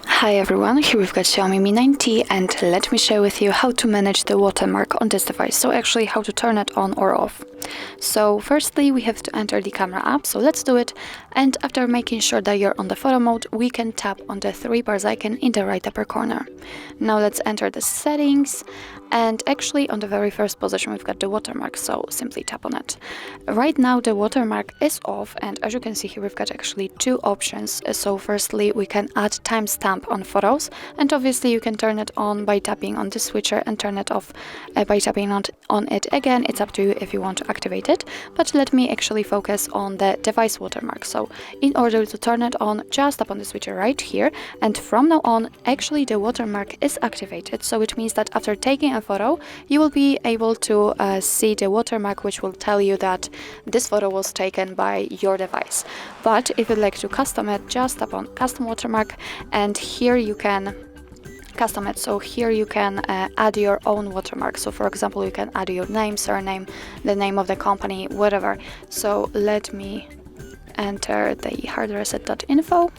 Hi everyone, here we've got Xiaomi Mi 9T and let me share with you how to manage the watermark on this device, so actually how to turn it on or off. So firstly we have to enter the camera app, so let's do it, and after making sure that you're on the photo mode, we can tap on the 3 bars icon in the right upper corner. Now let's enter the settings, and actually on the very first position we've got the watermark, so simply tap on it. Right now the watermark is off, and as you can see here we've got actually 2 options. So firstly we can add timestamp on photos, and obviously you can turn it on by tapping on the switcher and turn it off by tapping on it again. It's up to you if you want to activate it, but let me actually focus on the device watermark. So in order to turn it on, just tap on the switcher right here, and from now on actually the watermark is activated, so it means that after taking a photo you will be able to see the watermark, which will tell you that this photo was taken by your device. But if you'd like to custom it, just tap on custom watermark, and here you can custom it. So here you can add your own watermark. So for example, you can add your name, surname, the name of the company, whatever. So let me enter the HardReset.Info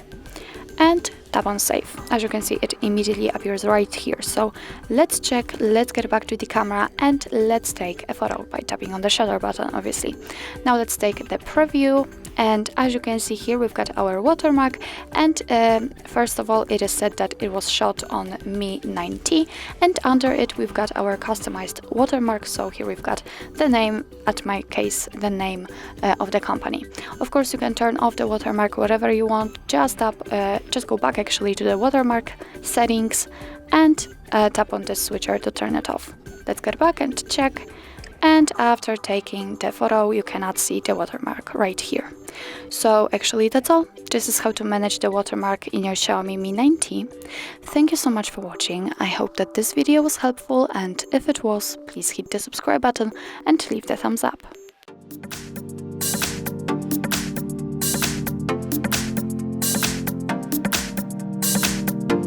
and tap on save. As you can see, it immediately appears right here. So let's check, let's get back to the camera, and let's take a photo by tapping on the shutter button, obviously. Now let's take the preview, and as you can see here we've got our watermark, and first of all it is said that it was shot on Mi 9T, and under it we've got our customized watermark. So here we've got the name, at my case the name of the company. Of course you can turn off the watermark whatever you want. Just go back actually to the watermark settings and tap on this switcher to turn it off. Let's get back and check, and after taking the photo you cannot see the watermark right here. So actually that's all. This is how to manage the watermark in your Xiaomi Mi 9T. Thank you so much for watching. I hope that this video was helpful, and if it was, please hit the subscribe button and leave the thumbs up.